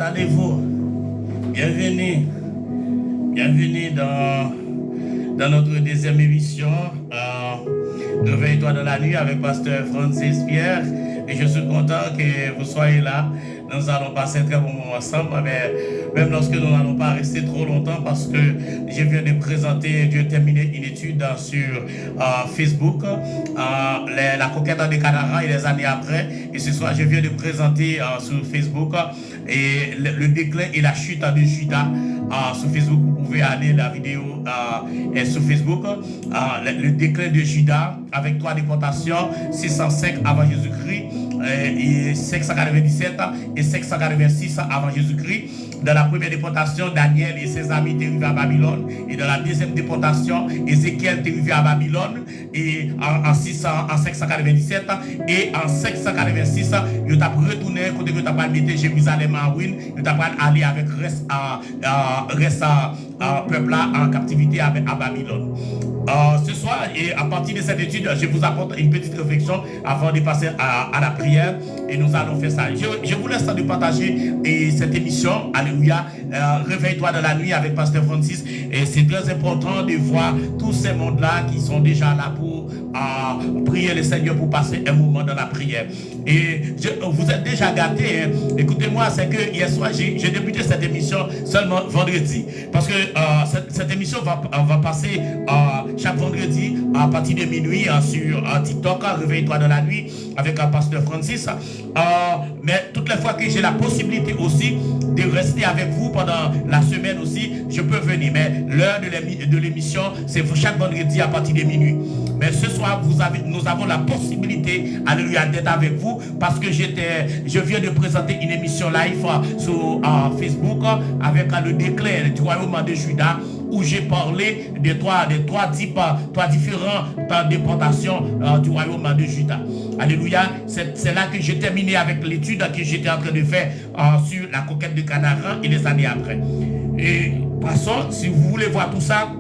allez-vous? Bienvenue. Bienvenue dans notre deuxième émission. Réveille-toi dans la nuit avec Pasteur Francis Pierre. Et je suis content que vous soyez là. Nous allons passer un très bon moment ensemble, mais même lorsque nous n'allons pas rester trop longtemps parce que je viens de présenter, je terminé une étude sur Facebook, la conquête des Canaran et les années après. Et ce soir, je viens de présenter sur Facebook et le déclin et la chute de Juda. Sur Facebook, vous pouvez aller, la vidéo est sur Facebook. Le déclin de Juda avec 3 déportations, 605 avant Jésus-Christ, et 597 et 586 avant Jésus-Christ. Dans la première déportation, Daniel et ses amis étaient arrivés à Babylone. Et dans la deuxième déportation, Ézéchiel est arrivé à Babylone. Et en 597 et en 586, il a retourné côté que tu as pas mis Jérusalem en ruine. Il a pas aller avec reste peuple là en captivité à Babylone. Ce soir, et à partir de cette étude, je vous apporte une petite réflexion avant de passer à la prière. Et nous allons faire ça. Je vous laisse de partager cette émission. Alléluia. Réveille-toi dans la nuit avec Pasteur Francis. Et c'est très important de voir tous ces mondes-là qui sont déjà là pour prier le Seigneur, pour passer un moment dans la prière. Et vous êtes déjà gâtés. Hein. Écoutez-moi, c'est que hier soir, j'ai débuté cette émission seulement vendredi. Parce que cette émission va passer chaque vendredi à partir de minuit sur TikTok, Réveille-toi dans la nuit avec un Pasteur Francis. Mais toutes les fois que j'ai la possibilité aussi de rester avec vous pendant la semaine aussi, je peux venir. Mais l'heure de l'émission, c'est chaque vendredi à partir de minuit. Mais ce soir, nous avons la possibilité, alléluia, d'être avec vous parce que je viens de présenter une émission live sur Facebook avec le déclin du royaume de Juda, où j'ai parlé des trois différentes déportations du royaume de Juda. Alléluia. C'est là que j'ai terminé avec l'étude que j'étais en train de faire sur la conquête de Canaan et les années après. Et passons, si vous voulez voir tout ça,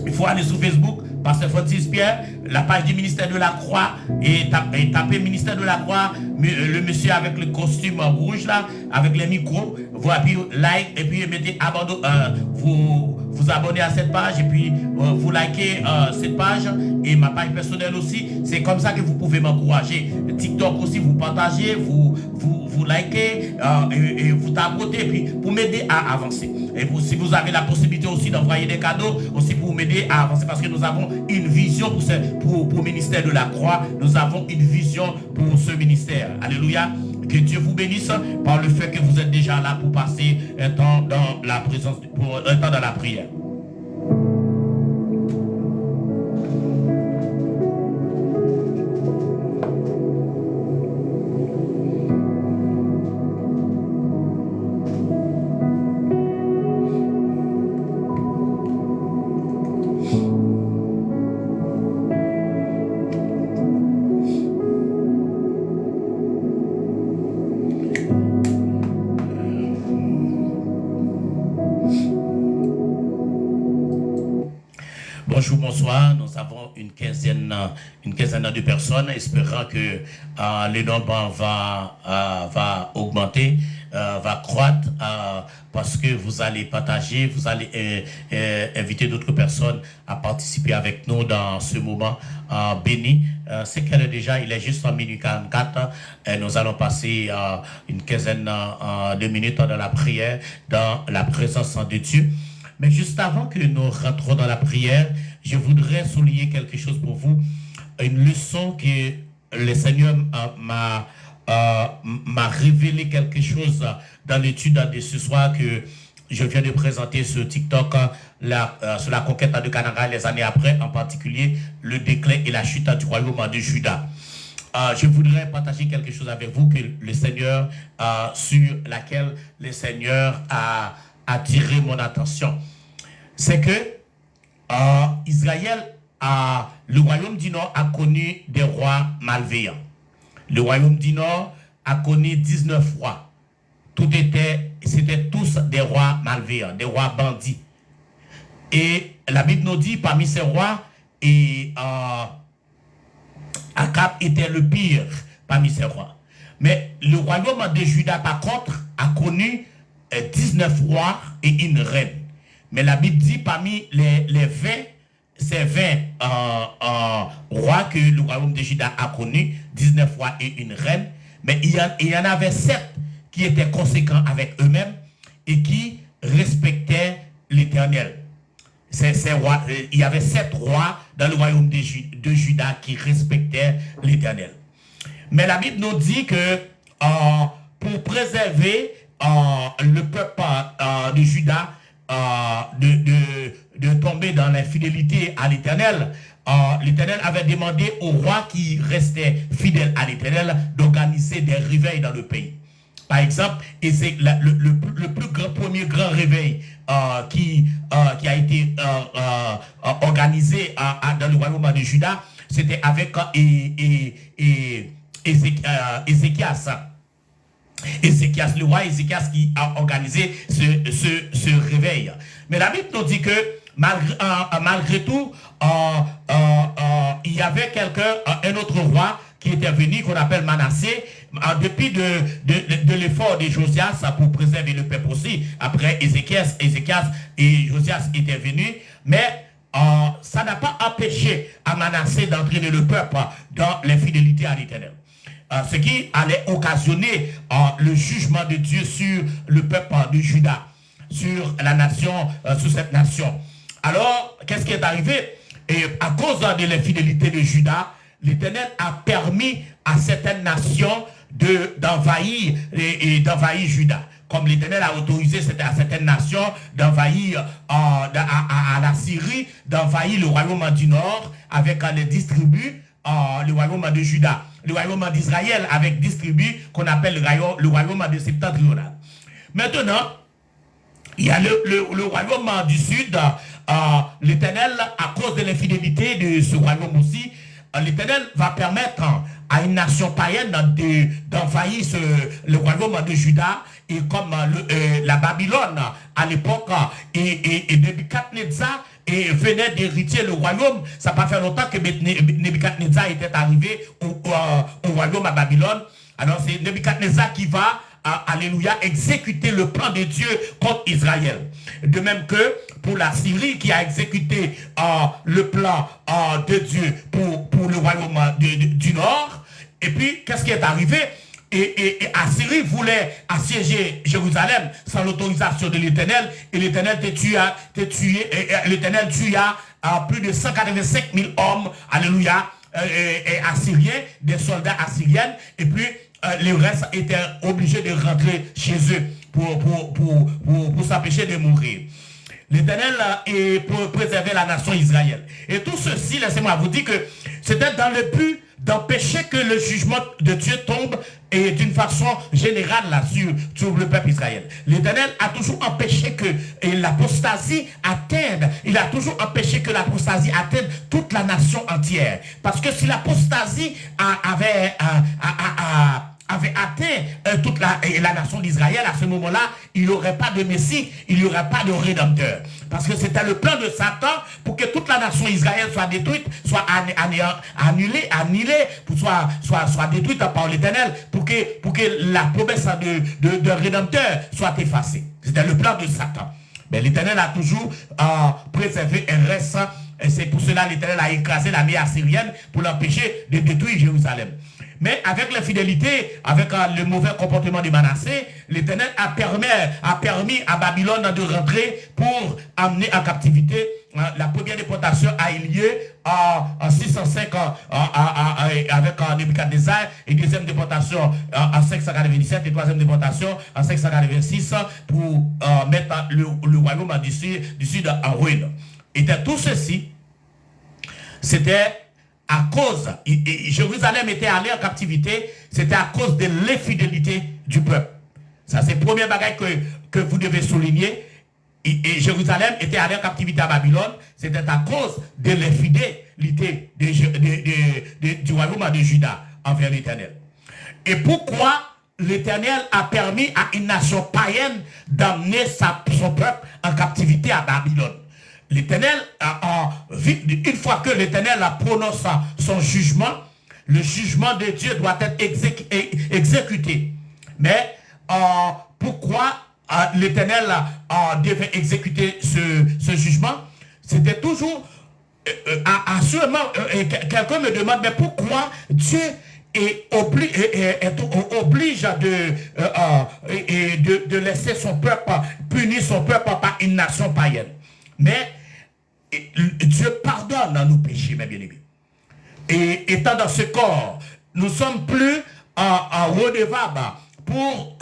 il faut aller sur Facebook, Pasteur Francis Pierre, la page du ministère de la Croix, et taper ministère de la Croix, le monsieur avec le costume rouge là, avec les micros, voilà, puis like, et puis mettez abandon, vous abonnez à cette page, et puis vous likez cette page, et ma page personnelle aussi. C'est comme ça que vous pouvez m'encourager. TikTok aussi, vous partagez, vous likez, et vous tabotez, et puis pour m'aider à avancer. Et si vous avez la possibilité aussi d'envoyer des cadeaux, aussi pour m'aider à avancer, parce que nous avons une vision pour le ministère de la Croix, nous avons une vision pour ce ministère. Alléluia. Que Dieu vous bénisse par le fait que vous êtes déjà là pour passer un temps dans la présence, pour un temps dans la prière. Bonjour, bonsoir. Nous avons une quinzaine de personnes, espérant que le nombre va augmenter, va croître, parce que vous allez partager, vous allez inviter d'autres personnes à participer avec nous dans ce moment béni. C'est qu'elle est déjà, il est juste en minuit 44. Nous allons passer une quinzaine de minutes dans la prière, dans la présence de Dieu. Mais juste avant que nous rentrons dans la prière, je voudrais souligner quelque chose pour vous. Une leçon que le Seigneur m'a révélé quelque chose dans l'étude de ce soir que je viens de présenter sur TikTok, sur la conquête de Canaan les années après, en particulier le déclin et la chute du royaume de Juda. Je voudrais partager quelque chose avec vous que le Seigneur, sur laquelle le Seigneur a attiré mon attention. C'est que Israël, le royaume du Nord a connu des rois malveillants. Le royaume du Nord a connu 19 rois. C'était tous des rois malveillants, des rois bandits. Et la Bible nous dit, parmi ces rois, Akab était le pire parmi ces rois. Mais le royaume de Juda, par contre, a connu 19 rois et une reine. Mais la Bible dit parmi les 20, ces 20 rois que le royaume de Juda a connus, 19 rois et une reine, mais il y en avait 7 qui étaient conséquents avec eux-mêmes et qui respectaient l'Éternel. Il y avait 7 rois dans le royaume de Juda qui respectaient l'Éternel. Mais la Bible nous dit que pour préserver le peuple de Juda de tomber dans l'infidélité à l'Éternel, l'Éternel avait demandé aux rois qui restaient fidèles à l'Éternel d'organiser des réveils dans le pays. Par exemple, et c'est le premier grand réveil qui a été organisé dans le royaume de Juda, c'était avec Ézéchias. Ézéchias, le roi Ézéchias qui a organisé ce réveil. Mais la Bible nous dit que malgré tout, il y avait un autre roi qui était venu, qu'on appelle Manassé, en dépit de l'effort de Josias pour préserver le peuple aussi. Après Ézéchias et Josias étaient venus, mais ça n'a pas empêché à Manassé d'entraîner le peuple dans l'infidélité à l'Éternel. Ce qui allait occasionner le jugement de Dieu sur le peuple de Juda, sur la nation, sur cette nation. Alors, qu'est-ce qui est arrivé? Et à cause de l'infidélité de Juda, l'Éternel a permis à certaines nations d'envahir Juda. Comme l'Éternel a autorisé à certaines nations d'envahir à la Syrie, d'envahir le royaume du Nord avec les distribus, le royaume de Juda. Le royaume d'Israël avec distribu qu'on appelle le royaume de septentrional. Maintenant, il y a le royaume du sud, l'Éternel, à cause de l'infidélité de ce royaume aussi, l'Éternel va permettre à une nation païenne d'envahir le royaume de Juda, et comme la Babylone à l'époque, et Nebuchadnezzar venait d'hériter le royaume. Ça n'a pas fait longtemps que Nebuchadnezzar était arrivé au royaume à Babylone. Alors c'est Nebuchadnezzar qui va, alléluia, exécuter le plan de Dieu contre Israël. De même que pour la Syrie qui a exécuté le plan de Dieu pour le royaume du Nord. Et puis, qu'est-ce qui est arrivé? Et Assyrie voulait assiéger Jérusalem sans l'autorisation de l'Éternel, et l'Éternel l'Éternel tua plus de 185 000 hommes, alléluia, assyriens, des soldats assyriens, et puis les restes étaient obligés de rentrer chez eux pour s'empêcher de mourir. L'Éternel pour préserver la nation Israël. Et tout ceci, laissez-moi vous dire que c'était dans le but d'empêcher que le jugement de Dieu tombe et d'une façon générale là sur le peuple Israël. L'Éternel a toujours empêché que l'apostasie atteigne, il a toujours empêché que l'apostasie atteigne toute la nation entière. Parce que si l'apostasie avait atteint toute la nation d'Israël, à ce moment-là, il n'y aurait pas de Messie, il n'y aurait pas de Rédempteur. Parce que c'était le plan de Satan pour que toute la nation d'Israël soit détruite, soit annulée, soit détruite par l'Éternel, pour que la promesse de Rédempteur soit effacée. C'était le plan de Satan. Mais l'Éternel a toujours préservé un reste, et c'est pour cela que l'Éternel a écrasé l'armée assyrienne pour l'empêcher de détruire Jérusalem. Mais avec l'infidélité, avec le mauvais comportement de Manassé, l'Éternel a permis à Babylone de rentrer pour amener en captivité. La première déportation a eu lieu en 605 avec Nebuchadnezzar, et deuxième déportation en 597 et troisième déportation en 586 pour mettre le royaume du sud en ruine. Et tout ceci, c'était à cause, Jérusalem était allé en captivité, c'était à cause de l'infidélité du peuple. Ça, c'est le premier bagage que vous devez souligner. Et Jérusalem était allé en captivité à Babylone, c'était à cause de l'infidélité du royaume de Juda envers l'Éternel. Et pourquoi l'Éternel a permis à une nation païenne d'amener son peuple en captivité à Babylone? L'Éternel, une fois que l'Éternel a prononcé son jugement, le jugement de Dieu doit être exécuté. Mais pourquoi l'Éternel devait exécuter ce jugement, c'était toujours assurément, quelqu'un me demande, mais pourquoi Dieu oblige de laisser son peuple, punir son peuple par une nation païenne. Mais Dieu pardonne nos péchés, mes bien-aimés. Et étant dans ce corps, nous ne sommes plus redevables pour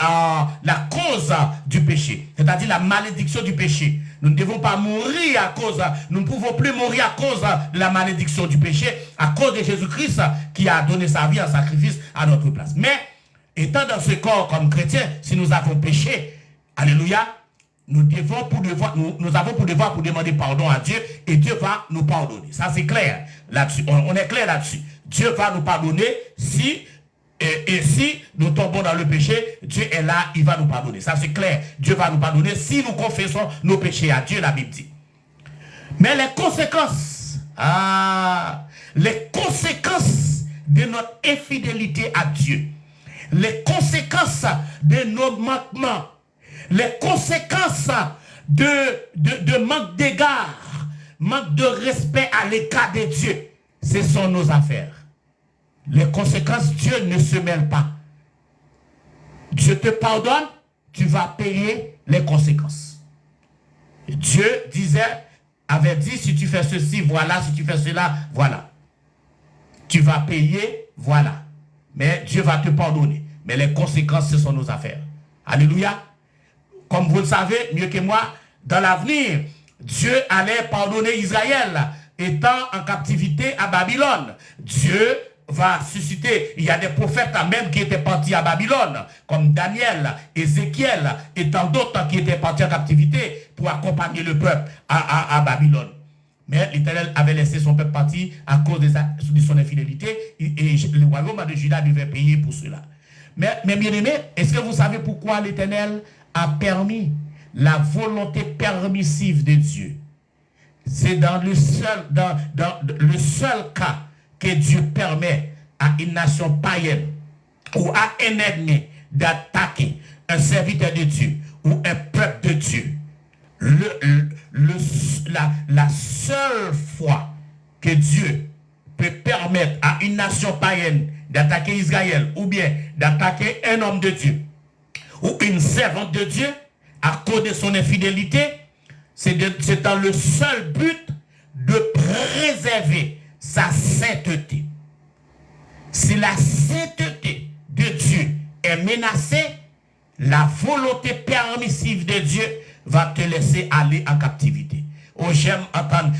la cause du péché, c'est-à-dire la malédiction du péché. Nous ne devons pas mourir à cause, nous ne pouvons plus mourir à cause de la malédiction du péché, à cause de Jésus-Christ qui a donné sa vie en sacrifice à notre place. Mais, étant dans ce corps comme chrétiens, si nous avons péché, alléluia, nous avons pour devoir pour demander pardon à Dieu et Dieu va nous pardonner. Ça c'est clair là-dessus. On est clair là-dessus. Dieu va nous pardonner si nous tombons dans le péché, Dieu est là, il va nous pardonner. Ça c'est clair. Dieu va nous pardonner si nous confessons nos péchés à Dieu, la Bible dit. Mais les conséquences de notre infidélité à Dieu, les conséquences de nos manquements, les conséquences de manque d'égard, manque de respect à l'égard de Dieu, ce sont nos affaires. Les conséquences, Dieu ne se mêle pas. Dieu te pardonne, tu vas payer les conséquences. Dieu avait dit, si tu fais ceci, voilà, si tu fais cela, voilà. Tu vas payer, voilà. Mais Dieu va te pardonner. Mais les conséquences, ce sont nos affaires. Alléluia. Comme vous le savez, mieux que moi, dans l'avenir, Dieu allait pardonner Israël, étant en captivité à Babylone. Dieu va susciter, il y a des prophètes même qui étaient partis à Babylone, comme Daniel, Ézéchiel, et tant d'autres qui étaient partis en captivité pour accompagner le peuple à Babylone. Mais l'Éternel avait laissé son peuple partir à cause de son infidélité, et le royaume de Juda devait payer pour cela. Mais bien aimés, est-ce que vous savez pourquoi l'Éternel a permis la volonté permissive de Dieu? C'est dans le seul cas que Dieu permet à une nation païenne ou à un ennemi d'attaquer un serviteur de Dieu ou un peuple de Dieu. La seule fois que Dieu peut permettre à une nation païenne d'attaquer Israël ou bien d'attaquer un homme de Dieu ou une servante de Dieu à cause de son infidélité, c'est dans le seul but de préserver sa sainteté. Si la sainteté de Dieu est menacée, la volonté permissive de Dieu va te laisser aller en captivité. Oh, j'aime entendre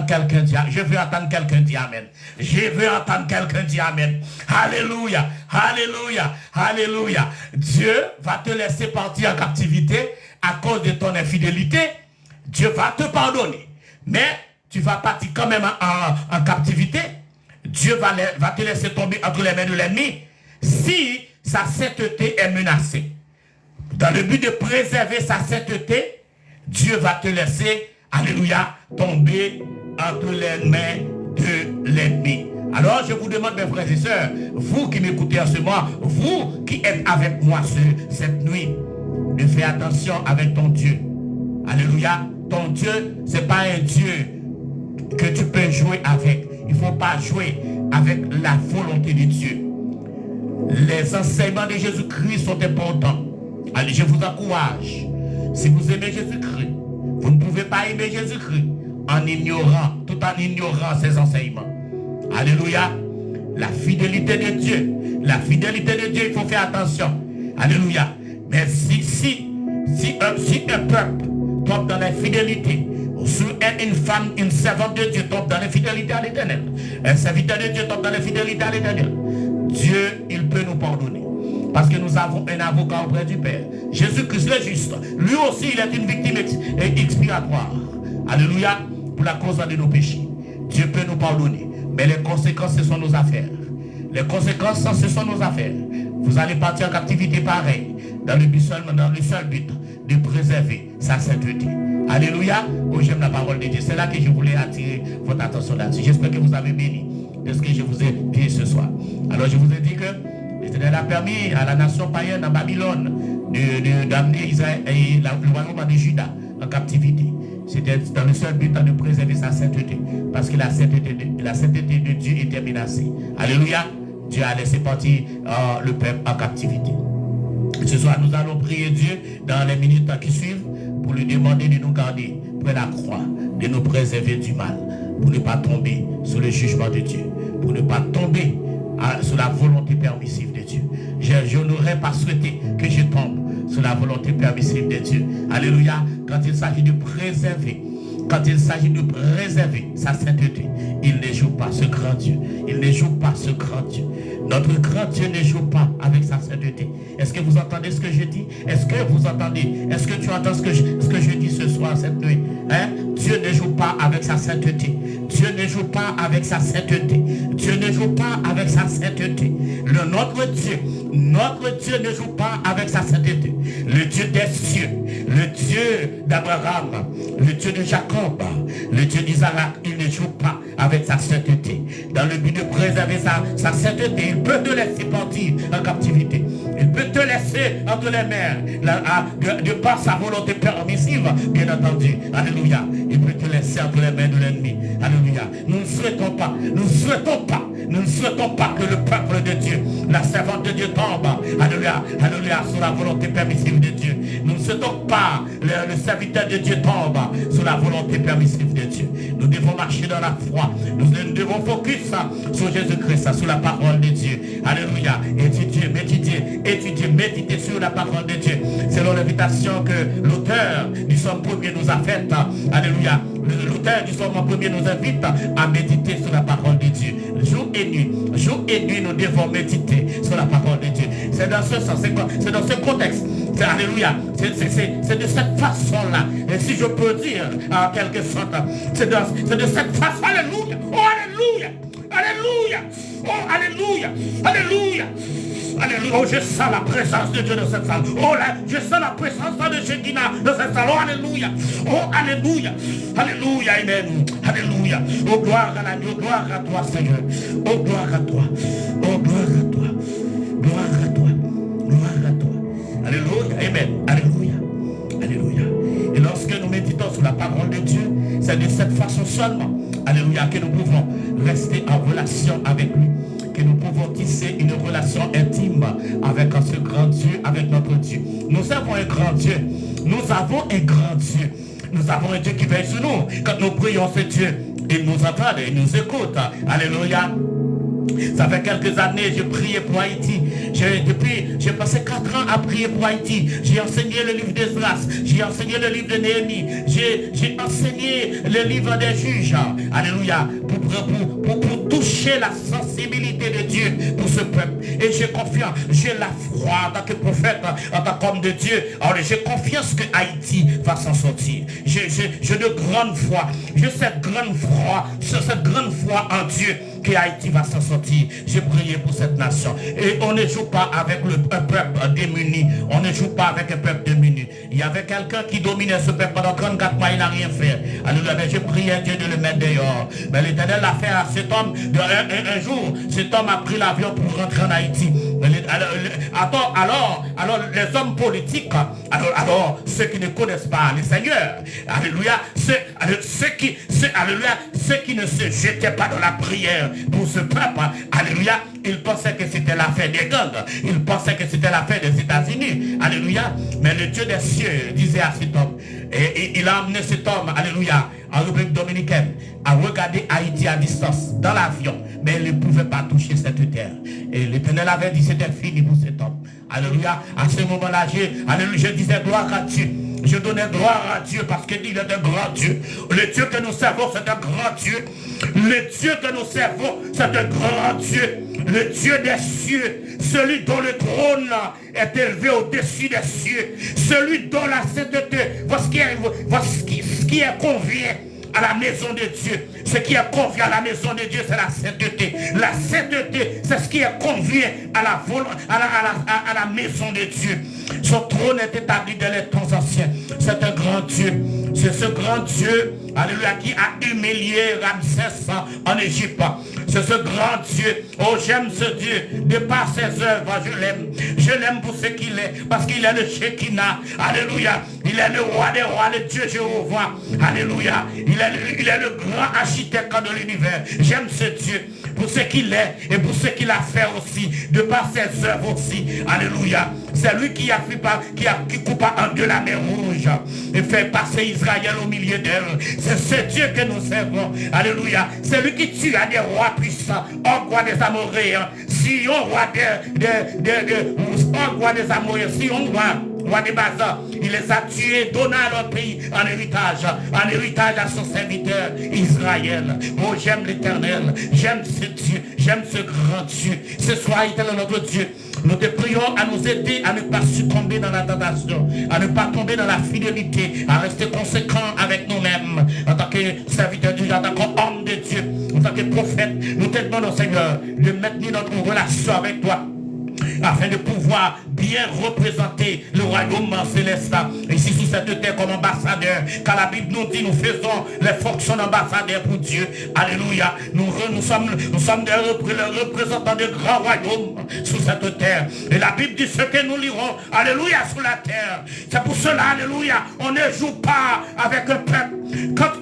quelqu'un dire, je veux entendre quelqu'un dire amen. Je veux entendre quelqu'un dire amen. Alléluia, alléluia, alléluia. Dieu va te laisser partir en captivité à cause de ton infidélité. Dieu va te pardonner. Mais tu vas partir quand même en captivité. Dieu va te laisser tomber entre les mains de l'ennemi si sa sainteté est menacée. Dans le but de préserver sa sainteté, Dieu va te laisser, alléluia, tomber entre les mains de l'ennemi. Alors je vous demande, mes frères et sœurs, vous qui m'écoutez en ce moment, vous qui êtes avec moi cette nuit, de faire attention avec ton Dieu. Alléluia. Ton Dieu, ce n'est pas un Dieu que tu peux jouer avec. Il ne faut pas jouer avec la volonté de Dieu. Les enseignements de Jésus-Christ sont importants. Allez, je vous encourage. Si vous aimez Jésus-Christ, vous ne pouvez pas aimer Jésus-Christ tout en ignorant ses enseignements. Alléluia. La fidélité de Dieu. La fidélité de Dieu, il faut faire attention. Alléluia. Mais si un peuple tombe dans l'infidélité, si une femme, une servante de Dieu tombe dans l'infidélité à l'Éternel, un serviteur de Dieu tombe dans l'infidélité à l'Éternel, Dieu, il peut nous pardonner. Parce que nous avons un avocat auprès du Père. Jésus-Christ le juste. Lui aussi, il est une victime expiatoire. Alléluia. Pour la cause de nos péchés. Dieu peut nous pardonner. Mais les conséquences, ce sont nos affaires. Les conséquences, ce sont nos affaires. Vous allez partir en captivité pareil. Dans le seul but de préserver sa sainteté. Alléluia. Oh, j'aime la parole de Dieu. C'est là que je voulais attirer votre attention là-dessus. J'espère que vous avez béni de ce que je vous ai dit ce soir. Alors, je vous ai dit que l'Éternel a permis à la nation païenne, à Babylone, d'amener Israël et le royaume de Juda en captivité. C'était dans le seul but de préserver sa sainteté. Parce que la sainteté de Dieu était menacée. Alléluia. Dieu a laissé partir le peuple en captivité. Ce soir, nous allons prier Dieu dans les minutes qui suivent pour lui demander de nous garder près de la croix, de nous préserver du mal, pour ne pas tomber sous le jugement de Dieu, pour ne pas tomber sous la volonté permissive de Dieu. Je n'aurais pas souhaité que je tombe sous la volonté permissive de Dieu. Alléluia. Quand il s'agit de préserver, sa sainteté, il ne joue pas ce grand Dieu. Il ne joue pas ce grand Dieu. Notre grand Dieu ne joue pas avec sa sainteté. Est-ce que vous entendez ce que je dis? Est-ce que vous entendez? Est-ce que tu entends ce que je dis ce soir, cette nuit? Hein? Dieu ne joue pas avec sa sainteté. Dieu ne joue pas avec sa sainteté. Dieu ne joue pas avec sa sainteté. Notre Dieu ne joue pas avec sa sainteté. Le Dieu des cieux, le Dieu d'Abraham, le Dieu de Jacob, le Dieu d'Isaac, il ne joue pas avec sa sainteté. Dans le but de préserver sa sainteté, il peut te laisser partir en captivité. Il peut te laisser entre les mains, de par sa volonté permissive, bien entendu. Alléluia. Il peut te laisser entre les mains de l'ennemi. Alléluia. Nous ne souhaitons pas que le peuple de Dieu, la servante de Dieu tombe. Alléluia. Alléluia. Sous la volonté permissive de Dieu. Nous ne souhaitons pas le serviteur de Dieu tombe sous la volonté permissive de Dieu. Nous devons marcher dans la foi. Nous devons focus sur Jésus-Christ, sur la parole de Dieu. Alléluia. Méditer sur la parole de Dieu. Selon l'invitation que l'auteur du Somme 1er nous a faite. Alléluia. L'auteur du Somme 1er nous invite à méditer sur la parole de Dieu. Jour et nuit, nous devons méditer sur la parole de Dieu. C'est dans ce sens, c'est dans ce contexte. Alléluia. C'est de cette façon-là. Et si je peux dire en quelque sorte, c'est de cette façon. Alléluia. Oh, alléluia. Alléluia. Oh, alléluia. Alléluia. Alléluia. Oh, je sens la présence de Dieu dans cette salle. Oh là, je sens la présence de Shekinah dans cette salle. Oh, alléluia. Oh, alléluia. Alléluia. Amen. Alléluia. Oh, gloire à l'agneau. Gloire à toi, Seigneur. Oh, gloire à toi. Oh, gloire à toi. Gloire à toi. Gloire à toi. Alléluia. Amen. Alléluia. Alléluia. Et lorsque nous méditons sur la parole de Dieu, c'est de cette façon seulement, alléluia, que nous pouvons rester en relation avec lui, que nous pouvons tisser une relation intime avec ce grand Dieu, avec notre Dieu. Nous avons un grand Dieu. Nous avons un grand Dieu. Nous avons un Dieu qui veille sur nous. Quand nous prions ce Dieu, il nous entend, il nous écoute. Alléluia. Ça fait quelques années, je priais pour Haïti. J'ai passé 4 ans à prier pour Haïti. J'ai enseigné le livre d'Esdras. J'ai enseigné le livre de Néhémie. J'ai enseigné le livre des juges. Alléluia. Pour toucher la sensibilité de Dieu pour ce peuple. Et j'ai confiance. J'ai la foi en tant que prophète, en tant qu'homme de Dieu. Alors j'ai confiance que Haïti va s'en sortir. J'ai de grande foi. J'ai cette grande foi en Dieu que Haïti va s'en sortir. J'ai prié pour cette nation. Et on ne joue pas avec un peuple démuni. On ne joue pas avec un peuple démuni. Il y avait quelqu'un qui dominait ce peuple pendant 34 mois, il n'a rien fait. Alléluia. Mais je priais Dieu de le mettre dehors. Mais l'Éternel l'a fait à cet homme. Un jour, cet homme a pris l'avion pour rentrer en Haïti. Alors, les hommes politiques, alors ceux qui ne connaissent pas le Seigneur, alléluia, ceux qui ne se jetaient pas dans la prière pour ce peuple, alléluia, ils pensaient que c'était l'affaire des gangs, ils pensaient que c'était l'affaire des États-Unis, alléluia, mais le Dieu des cieux disait à cet homme, et il a amené cet homme, alléluia, en République dominicaine, à regarder Haïti à distance, dans l'avion, mais il ne pouvait pas toucher cette terre. Et l'Éternel avait dit c'était fini pour cet homme. Alléluia. À ce moment-là, je disais gloire à Dieu. Je donnais gloire à Dieu parce qu'il est un grand Dieu. Le Dieu que nous servons, c'est un grand Dieu. Le Dieu que nous servons, c'est un grand Dieu. Le Dieu des cieux, celui dont le trône est élevé au-dessus des cieux, celui dont la sainteté, voici ce qui est convient à la maison de Dieu. Ce qui est convient à la maison de Dieu, c'est la sainteté. La sainteté, c'est ce qui est convient à la maison de Dieu. Son trône est établi dans les temps anciens. C'est un grand Dieu. C'est ce grand Dieu, alléluia, qui a humilié Ramsès en Égypte. C'est ce grand Dieu. Oh, j'aime ce Dieu. De par ses œuvres, je l'aime. Je l'aime pour ce qu'il est. Parce qu'il est le Shekinah. Alléluia. Il est le roi des rois, le Dieu Jéhovah. Alléluia. Il est le grand architecte de l'univers. J'aime ce Dieu pour ce qu'il est et pour ce qu'il a fait aussi. De par ses œuvres aussi. Alléluia. C'est lui qui coupa en deux la mer rouge et fait passer Israël au milieu d'elle. C'est ce Dieu que nous servons. Alléluia. C'est lui qui tue à des rois puissants. Og, roi des Amoréens. Sion, roi des Amoréens. Sion, roi des Bazars. Il les a tués, donnant à leur pays en héritage à son serviteur Israël. Oh, j'aime l'Éternel. J'aime ce Dieu. J'aime ce grand Dieu. Ce soir, Éternel, notre Dieu. Nous te prions à nous aider à ne pas succomber dans la tentation, à ne pas tomber dans la fidélité, à rester conséquents avec nous-mêmes, en tant que serviteur de Dieu, en tant qu'homme de Dieu, en tant que prophète. Nous te demandons, Seigneur, de maintenir notre relation avec toi, afin de pouvoir bien représenter le royaume céleste ici sur cette terre comme ambassadeur. Car la Bible nous dit, nous faisons les fonctions d'ambassadeurs pour Dieu. Alléluia. Nous sommes les représentants de grands royaumes sur cette terre. Et la Bible dit ce que nous lirons. Alléluia, sur la terre. C'est pour cela, alléluia, on ne joue pas avec un peuple. Quand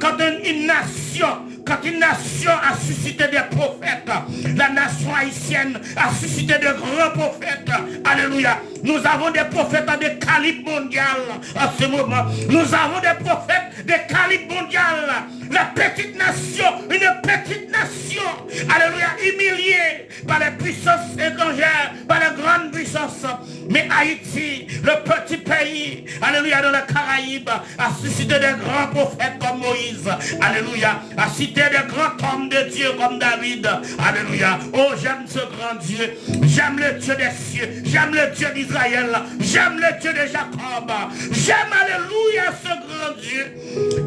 une nation a suscité des prophètes, la nation haïtienne a suscité de grands prophètes. Alléluia. Nous avons des prophètes de calibre mondial en ce moment. Nous avons des prophètes de calibre mondial. La petite nation, une petite nation, alléluia, humiliée par les puissances étrangères, par les grandes puissances. Mais Haïti, le petit pays, alléluia, dans les Caraïbes, a suscité des grands prophètes comme Moïse, alléluia, a cité des grands hommes de Dieu comme David, alléluia. Oh, j'aime ce grand Dieu, j'aime le Dieu des cieux, j'aime le Dieu d'Israël, j'aime le Dieu de Jacob, j'aime, alléluia, ce grand Dieu.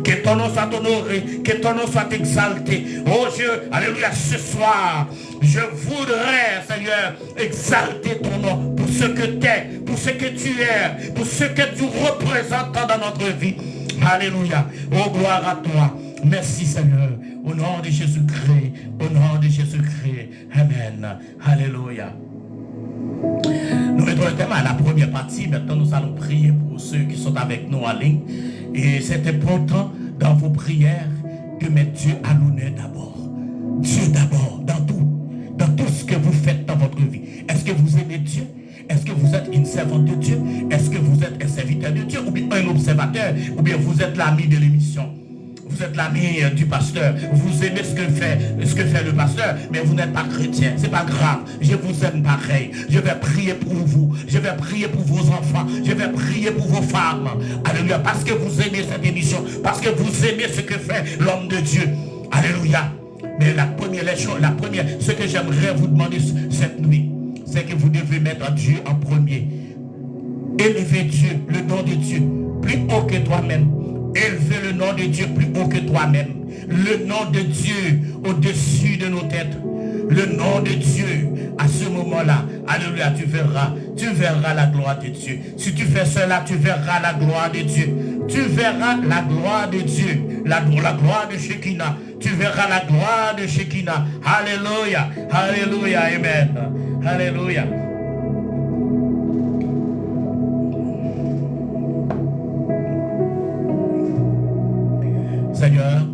Que ton nom soit honoré, que ton nom soit exalté. Oh Dieu, alléluia, ce soir, je voudrais, Seigneur, exalter ton nom pour ce que tu es, pour ce que tu es, pour ce que tu représentes dans notre vie. Alléluia. Oh, gloire à toi. Merci, Seigneur. Au nom de Jésus-Christ. Au nom de Jésus-Christ. Amen. Alléluia. Nous mettons le thème à la première partie. Maintenant, nous allons prier pour ceux qui sont avec nous en ligne. Et c'est important dans vos prières de mettre Dieu à l'honneur d'abord. Dieu d'abord, dans tout ce que vous faites dans votre vie. Est-ce que vous aimez Dieu? Est-ce que vous êtes une servante de Dieu? Est-ce que vous êtes un serviteur de Dieu? Ou bien un observateur? Ou bien vous êtes l'ami de l'émission? Vous êtes l'ami du pasteur. Vous aimez ce que fait le pasteur, mais vous n'êtes pas chrétien. C'est pas grave. Je vous aime pareil. Je vais prier pour vous. Je vais prier pour vos enfants. Je vais prier pour vos femmes. Alléluia. Parce que vous aimez cette émission. Parce que vous aimez ce que fait l'homme de Dieu. Alléluia. Mais ce que j'aimerais vous demander cette nuit, c'est que vous devez mettre Dieu en premier. Élevez Dieu, le nom de Dieu, plus haut que toi-même. Élevez le nom de Dieu plus haut que toi-même. Le nom de Dieu au-dessus de nos têtes. Le nom de Dieu, à ce moment-là, alléluia, tu verras la gloire de Dieu. Si tu fais cela, tu verras la gloire de Dieu. Tu verras la gloire de Dieu, la gloire de Shekinah. Tu verras la gloire de Shekinah. Alléluia, alléluia, amen. Alléluia. Seigneur,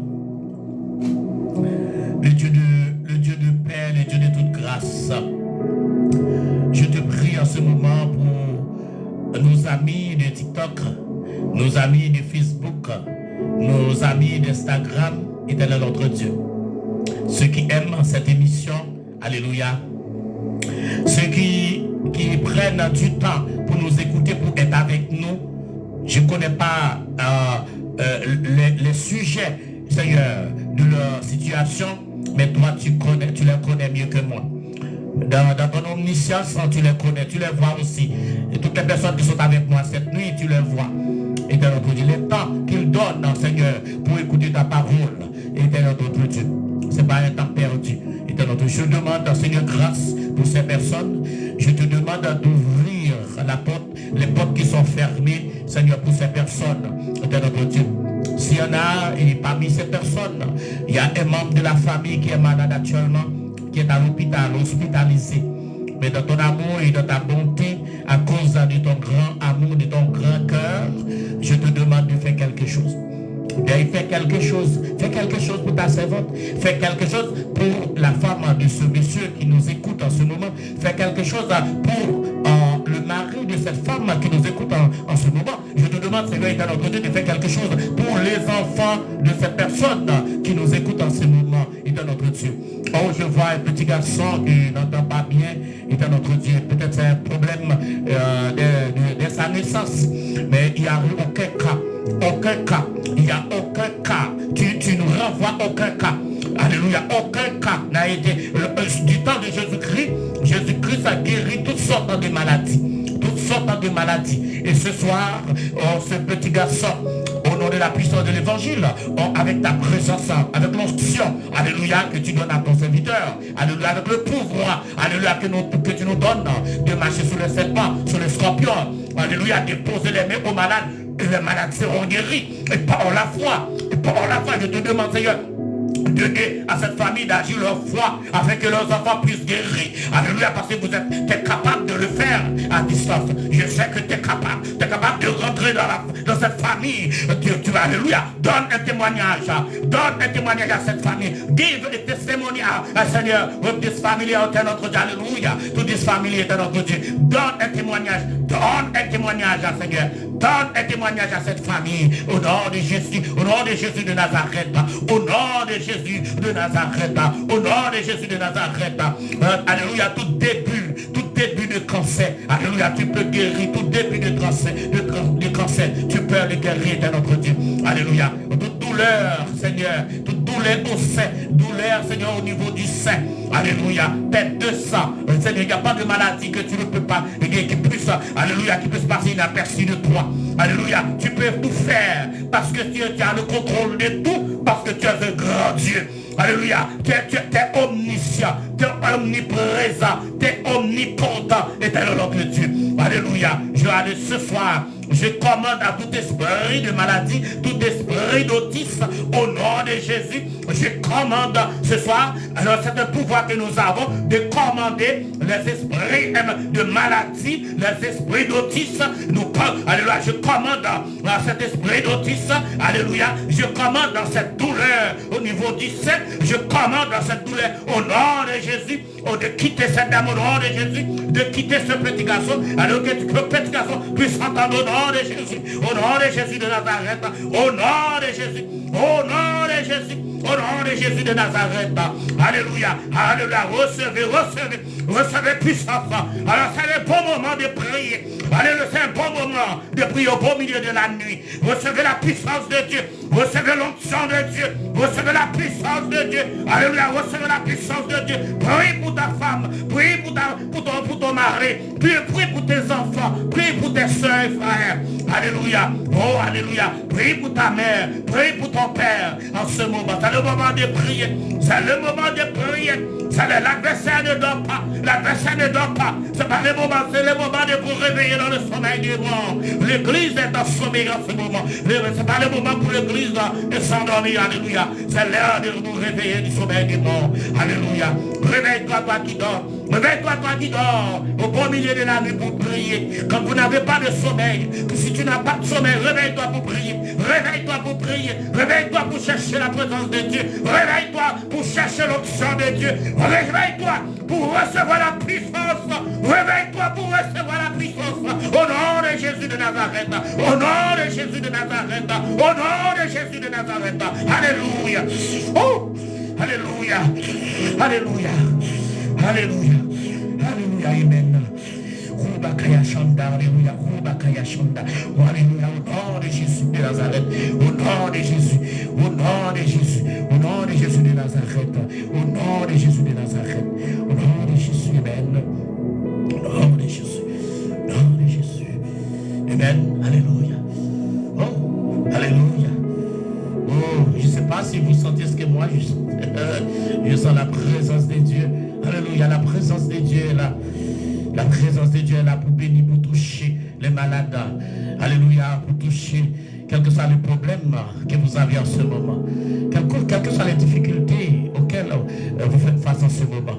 le Dieu de paix, le Dieu de toute grâce, je te prie en ce moment pour nos amis de TikTok, nos amis de Facebook, nos amis d'Instagram, éternel notre Dieu. Ceux qui aiment cette émission, alléluia. Ceux qui prennent du temps pour nous écouter, pour être avec nous. Je ne connais pas les sujets, Seigneur, de leur situation, mais toi tu les connais mieux que moi. Dans ton omniscience, tu les connais, tu les vois aussi. Et toutes les personnes qui sont avec moi cette nuit, tu les vois. Et dans notre Dieu, le temps qu'il donne, Seigneur, pour écouter ta parole, et dans notre Dieu, ce n'est pas un temps perdu. Et dans notre Dieu, je demande, Seigneur, grâce pour ces personnes. Je te demande d'ouvrir la porte, les portes qui sont fermées, Seigneur, pour ces personnes, et dans notre Dieu. Si s'il y en a, et parmi ces personnes, il y a un membre de la famille qui est malade actuellement, qui est à l'hôpital, hospitalisé. Mais dans ton amour et dans ta bonté, à cause de ton grand amour, de ton grand cœur, je te demande de faire quelque chose. Fais quelque chose pour ta servante, fais quelque chose pour la femme de ce monsieur qui nous écoute en ce moment, fais quelque chose pour le mari de cette femme qui nous écoute en ce moment. Je te demande, Seigneur, et dans notre Dieu, de faire quelque chose pour les enfants de cette personne qui nous écoute en ce moment, et dans notre Dieu. Oh, je vois un petit garçon qui n'entend pas bien, et dans notre Dieu. Peut-être c'est un problème de sa naissance, mais il n'y a aucun cas. Il n'y a aucun cas. Tu nous renvoies aucun cas. Alléluia. Aucun cas n'a été. Du temps de Jésus-Christ, Jésus-Christ a guéri toutes sortes de maladies. Toutes sortes de maladies. Et ce soir, ce petit garçon, au nom de la puissance de l'évangile, avec ta présence, avec l'onction, alléluia, que tu donnes à ton serviteur, alléluia, avec le pouvoir, alléluia, que tu nous donnes de marcher sur les serpents, sur les scorpions, alléluia, de poser les mains aux malades. Et les malades seront guéris. Et par la foi, je te demande, Seigneur, donner à cette famille d'agir leur foi afin que leurs enfants puissent guérir. Alléluia, parce que vous êtes capable de le faire à distance. Je sais que tu es capable de rentrer dans cette famille. Alléluia, donne un témoignage à cette famille. Give a testimony, Seigneur, with this family out there, notre Dieu, alléluia, to this family est notre Dieu. Donne un témoignage à Seigneur. Donne un témoignage à cette famille au nom de Jésus, de Nazareth, au nom de Jésus de Nazareth, au nom de Jésus de Nazareth. Alléluia, tout début de cancer, alléluia, tu peux guérir tout début de cancer, tu peux le guérir dans notre Dieu. Alléluia, toute douleur, Seigneur, toute douleur au sein, douleur, Seigneur, au niveau du sein. Alléluia, tête de sang, Seigneur, il n'y a pas de maladie que tu ne peux pas, qui puisse, alléluia, qui puisse passer inaperçu de toi. Alléluia, tu peux tout faire parce que tu as le contrôle de tout, parce que tu es un grand Dieu. Alléluia, tu es omniscient, tu es omniprésent, tu es omnipotent, et tu es le nom de Dieu. Alléluia, ce soir, je commande à tout esprit de maladie, tout esprit d'autisme, au nom de Jésus, je commande ce soir, alors c'est un pouvoir que nous avons de commander les esprits de maladie, les esprits d'autisme, alléluia, je commande à cet esprit d'autisme, alléluia, je commande dans cette douleur au niveau du sein, je commande dans cette douleur au nom de Jésus, de quitter cette dame au nom de Jésus, de quitter ce petit garçon, alors que le petit garçon puisse entendre au nom de Jésus de Nazareth, au nom de Jésus, au nom de Jésus, au nom de Jésus de Nazareth. Alléluia, alléluia, recevez puissance. Alors c'est le bon moment de prier. Alléluia, c'est un bon moment de prier au beau milieu de la nuit. Recevez la puissance de Dieu, recevez l'onction de Dieu, recevez la puissance de Dieu. Alléluia, recevez la puissance de Dieu. Prie pour ta femme, prie pour ton mari, prie pour tes enfants, prie pour tes soeurs et frères. Alléluia, oh alléluia, prie pour ta mère, prie pour ton père en ce moment. C'est le moment de prier, c'est le moment de prier. L'adversaire ne dort pas, l'adversaire ne dort pas. C'est pas le moment, c'est le moment de vous réveiller dans le sommeil des morts. L'église est en sommeil en ce moment. C'est pas le moment pour l'église de s'endormir, alléluia. C'est l'heure de nous réveiller du sommeil des morts. Alléluia. Réveille-toi, toi qui dors. Réveille-toi, toi qui dors, au beau milieu de la nuit pour prier. Quand vous n'avez pas de sommeil, si tu n'as pas de sommeil, réveille-toi pour prier. Réveille-toi pour prier. Réveille-toi pour chercher la présence de Dieu. Réveille-toi pour chercher l'onction de Dieu. Réveille-toi pour recevoir la puissance. Réveille-toi pour recevoir la puissance. Au nom de Jésus de Nazareth. Au nom de Jésus de Nazareth. Au nom de Jésus de Nazareth. Alléluia. Oh, alléluia. Alléluia. Alléluia. Alléluia. Amen. Rubakaya Shanda. Alléluia. Rubakaya Shanda. Alléluia. Au nom de Jésus de Nazareth. Au nom de Jésus. Au nom de Jésus. Au nom de Jésus de Nazareth. Au nom de Jésus de Nazareth. Au nom de Jésus. Amen. Au nom de Jésus. Au nom de Jésus. Amen. Alléluia. Oh. Alléluia. Oh. Je ne sais pas si vous sentez ce que moi je sens. Je sens la présence de Dieu. Alléluia, la présence de Dieu est là. La présence de Dieu est là pour bénir, pour toucher les malades. Alléluia, pour toucher quel que soit le problème que vous avez en ce moment, quelles que soient les difficultés auxquelles vous faites face en ce moment.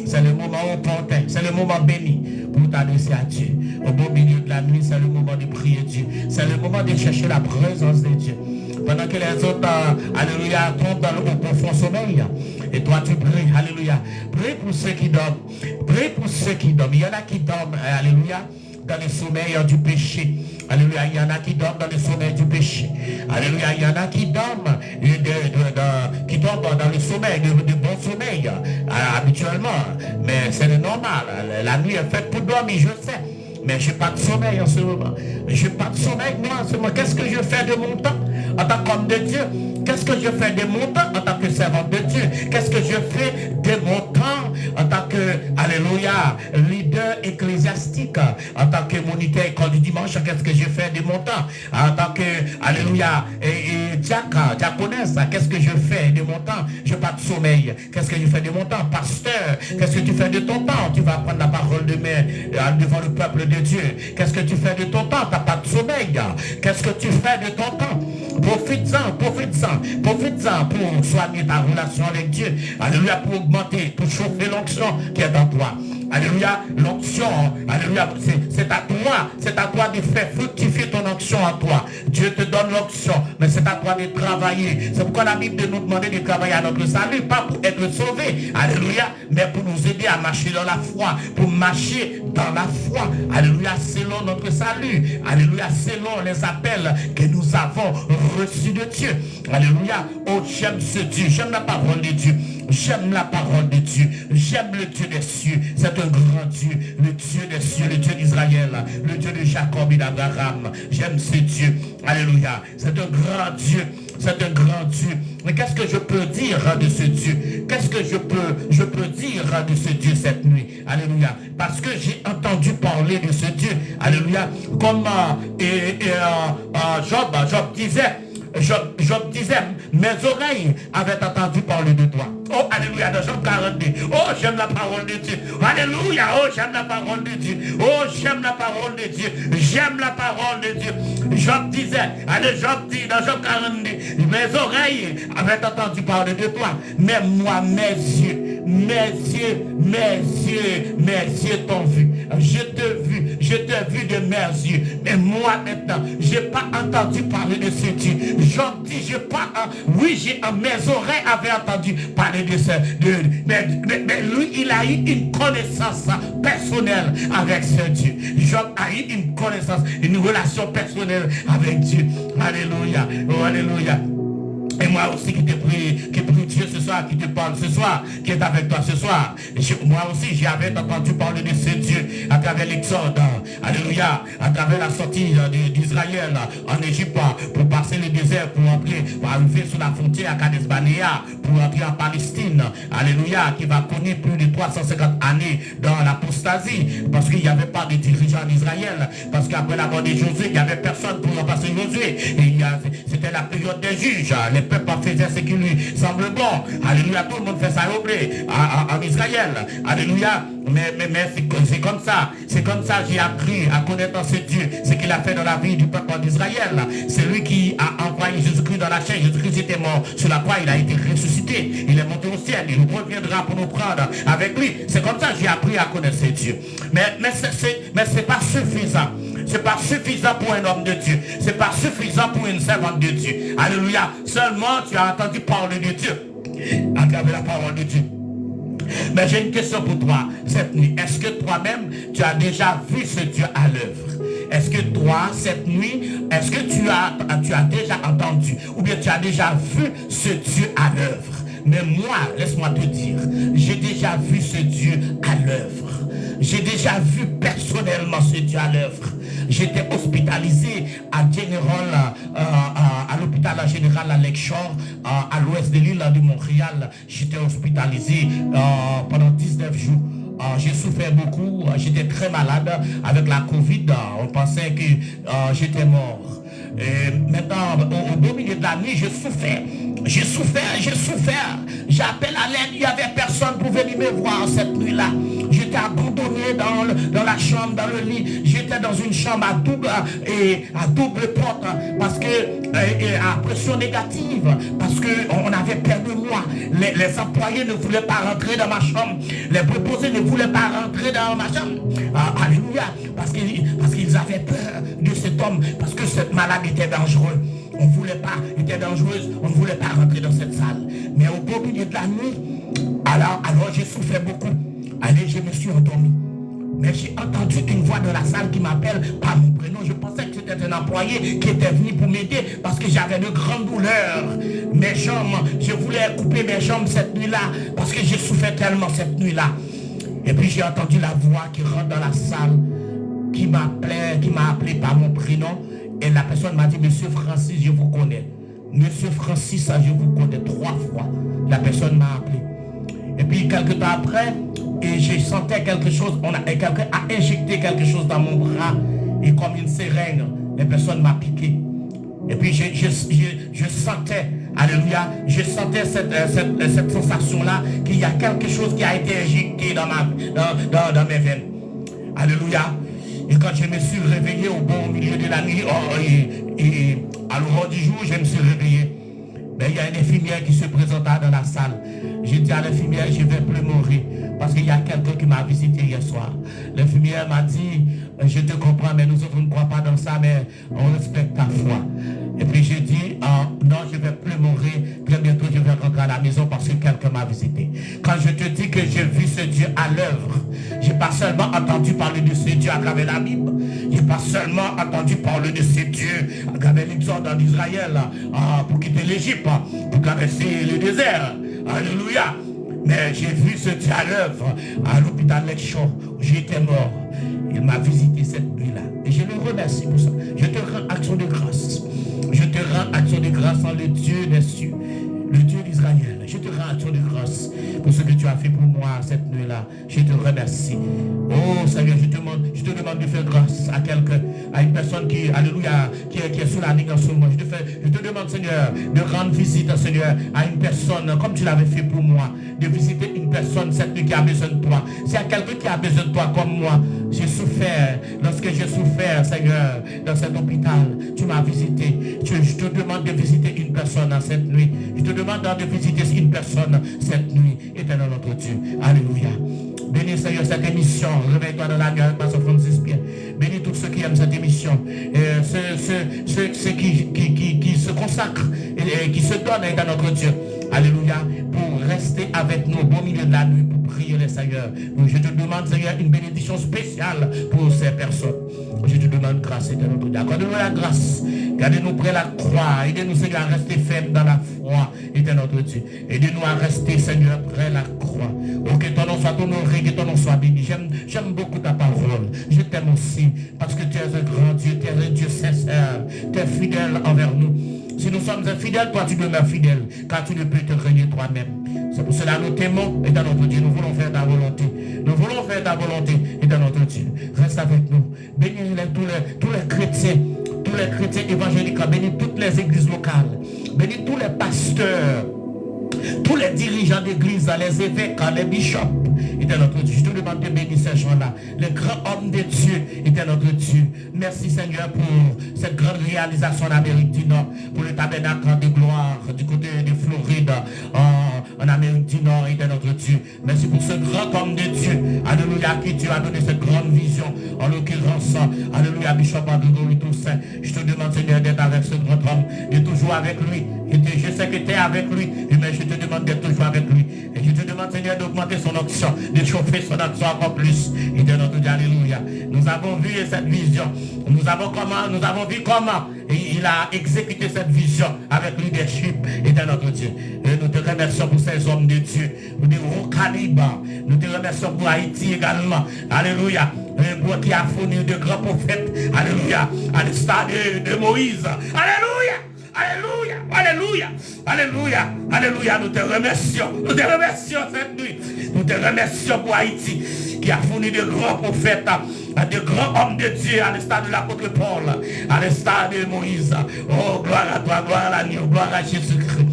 C'est le moment opportun, c'est le moment béni pour t'adresser à Dieu. Au beau milieu de la nuit, c'est le moment de prier Dieu. C'est le moment de chercher la présence de Dieu. Pendant que les autres, alléluia, tombent dans le profond sommeil. Et toi, tu pries, alléluia. Prie pour ceux qui dorment. Prie pour ceux qui dorment. Il y en a qui dorment, alléluia, dans le sommeil du péché. Alléluia, il y en a qui dorment dans le sommeil du péché. Alléluia, il y en a qui dorment, dans le sommeil, de bon sommeil, habituellement. Mais c'est normal. La nuit est faite pour dormir, je sais. Mais je n'ai pas de sommeil en ce moment. Je n'ai pas de sommeil, moi, en ce moment. Qu'est-ce que je fais de mon temps en tant qu'homme de Dieu? Qu'est-ce que je fais de mon temps en tant que servant de Dieu? Qu'est-ce que je fais de mon temps en tant que, alléluia, leader ecclésiastique? En tant que moniteur école du dimanche, qu'est-ce que je fais de mon temps? En tant que, alléluia, diaconesse, qu'est-ce que je fais de mon temps? Je n'ai pas de sommeil. Qu'est-ce que je fais de mon temps? Pasteur, qu'est-ce que tu fais de ton temps? Tu vas prendre la parole de main devant le peuple de Dieu. Qu'est-ce que tu fais de ton temps? Tu n'as pas de sommeil. Qu'est-ce que tu fais de ton temps? Profites-en pour soigner ta relation avec Dieu. Alléluia, pour augmenter, pour chauffer l'onction qui est en toi. Alléluia, l'onction, alléluia, c'est à toi de faire fructifier ton onction en toi. Dieu te donne l'onction, mais c'est à toi de travailler. C'est pourquoi la Bible nous demande de travailler à notre salut, pas pour être sauvé, alléluia, mais pour nous aider à marcher dans la foi, pour marcher dans la foi, alléluia, selon notre salut, alléluia, selon les appels que nous avons reçus de Dieu. Alléluia, oh j'aime ce Dieu, j'aime la parole de Dieu. J'aime la parole de Dieu. J'aime le Dieu des cieux. C'est un grand Dieu. Le Dieu des cieux. Le Dieu d'Israël. Le Dieu de Jacob et d'Abraham. J'aime ce Dieu. Alléluia. C'est un grand Dieu. C'est un grand Dieu. Mais qu'est-ce que je peux dire de ce Dieu? Qu'est-ce que je peux dire de ce Dieu cette nuit? Alléluia. Parce que j'ai entendu parler de ce Dieu. Alléluia. Comme Job disait, mes oreilles avaient entendu parler de toi. Oh, alléluia, dans Job 42. Oh, j'aime la parole de Dieu. Alléluia, oh, j'aime la parole de Dieu. Oh, j'aime la parole de Dieu. J'aime la parole de Dieu. Job disait, Job dit dans Job 42, mes oreilles avaient entendu parler de toi. Mais moi, mes yeux t'ont vu. Je t'ai vu de mes yeux. Mais moi maintenant, je n'ai pas entendu parler de ce Dieu. Job dit, mes oreilles avaient entendu parler de ça. Mais lui, il a eu une connaissance personnelle avec ce Dieu. Job a eu une connaissance, une relation personnelle avec Dieu. Alléluia. Oh, alléluia. Et moi aussi qui prie Dieu ce soir, qui te parle ce soir, qui est avec toi ce soir. Moi aussi, j'avais entendu parler de ce Dieu à travers l'Exode. Alléluia. À travers la sortie d'Israël en Égypte pour passer le désert, pour arriver sur la frontière à Kades Barnea, pour entrer en Palestine. Alléluia. Qui va connaître plus de 350 années dans l'apostasie. Parce qu'il n'y avait pas de dirigeants en Israël. Parce qu'après la mort de Josué, il n'y avait personne pour remplacer Josué. C'était la période des juges. Les peuples faisaient ce qui lui semble bon. Alléluia, tout le monde fait ça en Israël. Alléluia. Mais c'est comme ça. C'est comme ça que j'ai appris à connaître ce Dieu. Ce qu'il a fait dans la vie du peuple d'Israël. C'est lui qui a envoyé Jésus-Christ dans la chair. Jésus-Christ était mort sur la croix. Il a été ressuscité. Il est monté au ciel. Il reviendra pour nous prendre avec lui. C'est comme ça que j'ai appris à connaître ce Dieu. Mais c'est pas suffisant. C'est pas suffisant pour un homme de Dieu. C'est pas suffisant pour une servante de Dieu. Alléluia. Seulement tu as entendu parler de Dieu à travers la parole de Dieu. Mais j'ai une question pour toi cette nuit. Est-ce que toi-même tu as déjà vu ce Dieu à l'œuvre? Est-ce que toi, cette nuit, est-ce que tu as déjà entendu ou bien tu as déjà vu ce Dieu à l'œuvre? Mais moi, laisse-moi te dire, j'ai déjà vu ce Dieu à l'œuvre. J'ai déjà vu personnellement ce Dieu à l'œuvre. J'étais hospitalisé à l'hôpital général à Lakeshore, à l'ouest de l'île de Montréal. J'étais hospitalisé pendant 19 jours. J'ai souffert beaucoup, j'étais très malade avec la Covid. On pensait que j'étais mort. Et maintenant, au beau milieu de la nuit, je souffrais. J'appelle à l'aide, il n'y avait personne pour venir me voir cette nuit-là. Je j'étais abandonné dans la chambre, dans le lit. J'étais dans une chambre à double porte parce que à pression négative, parce qu'on avait peur de moi. Les employés ne voulaient pas rentrer dans ma chambre. Les préposés ne voulaient pas rentrer dans ma chambre. Alléluia. Parce qu'ils avaient peur de cet homme, parce que cette malade était dangereuse. On ne voulait pas, était dangereuse, on ne voulait pas rentrer dans cette salle. Mais au beau milieu de la nuit, alors j'ai souffert beaucoup. Allez, je me suis endormi. Mais j'ai entendu une voix dans la salle qui m'appelle par mon prénom. Je pensais que c'était un employé qui était venu pour m'aider parce que j'avais de grandes douleurs. Mes jambes, je voulais couper mes jambes cette nuit-là parce que j'ai souffert tellement cette nuit-là. Et puis j'ai entendu la voix qui rentre dans la salle, qui m'a appelé par mon prénom. Et la personne m'a dit, Monsieur Francis, je vous connais. Monsieur Francis, je vous connais 3 fois. La personne m'a appelé. Et puis quelques temps après, et je sentais quelque chose, quelqu'un a injecté quelque chose dans mon bras. Et comme une seringue, la personne m'a piqué. Et puis je sentais, alléluia, je sentais cette sensation-là, qu'il y a quelque chose qui a été injecté dans mes veines. Alléluia. Et quand je me suis réveillé au bon milieu de la nuit, et à l'aurore du jour, je me suis réveillé. Mais il y a une infirmière qui se présenta dans la salle. J'ai dit à l'infirmière, je ne vais plus mourir. Parce qu'il y a quelqu'un qui m'a visité hier soir. L'infirmière m'a dit, je te comprends, mais nous autres ne croyons pas dans ça, mais on respecte ta foi. Et puis j'ai dit, non, je ne vais plus mourir. Très bientôt, je vais rentrer à la maison parce que quelqu'un m'a visité. Quand je te dis que j'ai vu ce Dieu à l'œuvre, je n'ai pas seulement entendu parler de ce Dieu à travers la Bible. Je n'ai pas seulement entendu parler de ce Dieu à travers l'exode d'Israël pour quitter l'Égypte, pour traverser le désert. Alléluia. Mais j'ai vu ce Dieu à l'œuvre à l'hôpital Lecture où j'étais mort. Il m'a visité cette nuit-là. Et je le remercie pour ça. Je te rends action de grâce. Je te rends action de grâce en le Dieu des cieux, le Dieu d'Israël. Je te rends action de grâce pour ce que tu as fait pour moi cette nuit-là. Je te remercie. Oh Seigneur, je te demande de faire grâce à quelqu'un, à une personne qui, alléluia, qui est sous la ligne en ce moment. Je te demande, Seigneur, de rendre visite, Seigneur, à une personne, comme tu l'avais fait pour moi, de visiter une personne cette nuit qui a besoin de toi. S'il y a quelqu'un qui a besoin de toi comme moi, j'ai souffert. Lorsque j'ai souffert, Seigneur, dans cet hôpital, tu m'as visité. Je te demande de visiter une personne cette nuit. Je te demande de visiter une personne cette nuit. Éternel notre Dieu. Alléluia. Bénis Seigneur cette émission. Réveille-toi dans la nuit avec Pasteur Francis Pierre. Bénis tous ceux qui aiment cette émission. Ceux qui se consacrent et qui se donnent à notre Dieu. Alléluia. Pour rester avec nous au bon milieu de la nuit. Pour prier le Seigneur. Donc je te demande Seigneur une bénédiction spéciale pour ces personnes. Je te demande grâce éternel notre Dieu. Accorde-nous la grâce. Gardez-nous près la croix. Aidez-nous Seigneur à rester fermes dans la foi éternel notre Dieu. Aidez-nous à rester Seigneur près la croix. Oh, que ton nom soit honoré, que ton nom soit béni. J'aime beaucoup ta parole. Je t'aime aussi parce que tu es un grand Dieu, tu es un Dieu sincère, tu es fidèle envers nous. Si nous sommes infidèles, toi tu demeures fidèle, car tu ne peux te régner toi-même. C'est pour cela que nous t'aimons et dans notre Dieu, nous voulons faire ta volonté. Nous voulons faire ta volonté et dans notre Dieu. Reste avec nous. Bénis tous les chrétiens évangéliques, bénis toutes les églises locales, bénis tous les pasteurs, tous les dirigeants d'église, les évêques, les bishops, était notre Dieu. Je te demande de bénir ces gens-là, les grands hommes de Dieu, était notre Dieu. Merci Seigneur pour cette grande réalisation en Amérique du Nord, pour le tabernacle de gloire du côté de Floride, en Amérique du Nord, était notre Dieu. Merci pour ce grand homme de Dieu, alléluia, qui Dieu a donné cette grande vision, en l'occurrence, alléluia, Bishop Grégory Toussaint. Je te demande Seigneur d'être avec ce grand homme, de toujours avec lui. Je sais que tu es avec lui, mais je te demande d'être toujours avec lui. Et je te demande, Seigneur, d'augmenter son action, de chauffer son action encore plus. Et de notre Dieu, alléluia. Nous avons vu cette vision. Nous avons vu comment il a exécuté cette vision avec leadership et de notre Dieu. Et nous te remercions pour ces hommes de Dieu, de haut calibre. Nous te remercions pour Haïti également. Alléluia. Qui a fourni de grands prophètes. Alléluia. À l'instar de Moïse. Alléluia. Alléluia, alléluia, alléluia, alléluia, nous te remercions cette nuit, nous te remercions pour Haïti, qui a fourni de grands prophètes, de grands hommes de Dieu, à l'instar de l'apôtre Paul, à l'instar de Moïse. Oh, gloire à toi, gloire à l'agneau, gloire à Jésus-Christ.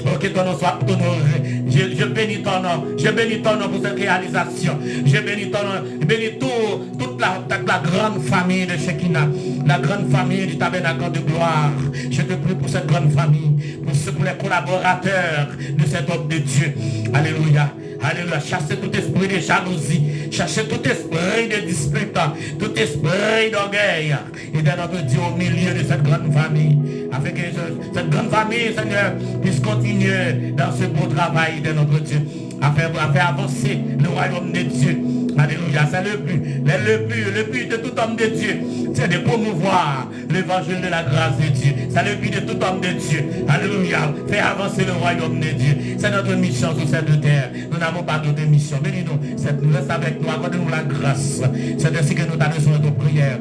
Oh, que ton nom soit honoré. Je bénis ton nom. Je bénis ton nom pour cette réalisation. Je bénis ton nom. Je bénis toute la grande famille de Shekinah. La grande famille du tabernacle de gloire. Je te prie pour cette grande famille. Pour les collaborateurs de cet homme de Dieu. Alléluia. Alléluia. Chassez tout esprit de jalousie. Chassez tout esprit de dispute. Tout esprit d'orgueil. Et de notre Dieu au milieu de cette grande famille. Afin que cette grande famille, Seigneur, puisse continuer dans ce beau travail de notre Dieu. Afin avancer le royaume de Dieu. Alléluia. C'est le but de tout homme de Dieu. C'est de promouvoir l'évangile de la grâce de Dieu. C'est le but de tout homme de Dieu. Alléluia. Faire avancer le royaume de Dieu. C'est notre mission sur cette terre. Nous n'avons pas d'autre mission. Bénis-nous. Reste avec nous. Accorde-nous la grâce. C'est ainsi que nous t'adressons nos prières.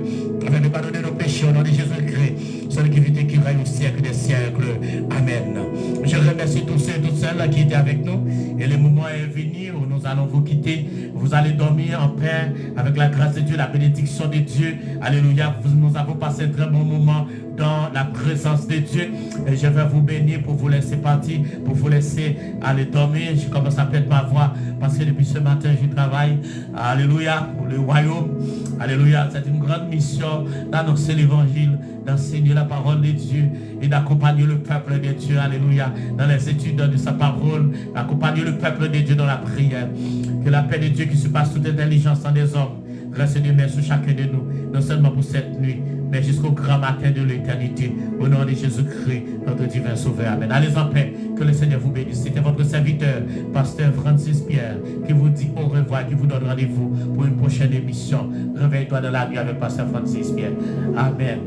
Afin de pardonner nos péchés au nom de Jésus-Christ. Celui qui vit et qui règne au siècle des siècles. Amen. Je remercie tous ceux et toutes celles qui étaient avec nous. Et le moment est venu où nous allons vous quitter. Vous allez dormir en paix avec la grâce de Dieu, la bénédiction de Dieu. Alléluia. Nous avons passé un très bon moment dans la présence de Dieu. Et je vais vous bénir pour vous laisser partir, pour vous laisser aller dormir. Je commence à perdre ma voix parce que depuis ce matin, je travaille. Alléluia. Pour le royaume. Alléluia. C'est une grande mission d'annoncer l'évangile, d'enseigner la parole de Dieu et d'accompagner le peuple de Dieu. Alléluia. Dans les études de sa parole, d'accompagner le peuple de Dieu dans la prière. Que la paix de Dieu qui surpasse toute intelligence en des hommes reste demain sur chacun de nous, non seulement pour cette nuit, mais jusqu'au grand matin de l'éternité. Au nom de Jésus-Christ, notre divin sauveur. Amen. Allez en paix. Que le Seigneur vous bénisse. C'était votre serviteur, pasteur Francis Pierre, qui vous dit au revoir, qui vous donne rendez-vous pour une prochaine émission. Réveille-toi dans la vie avec pasteur Francis Pierre. Amen.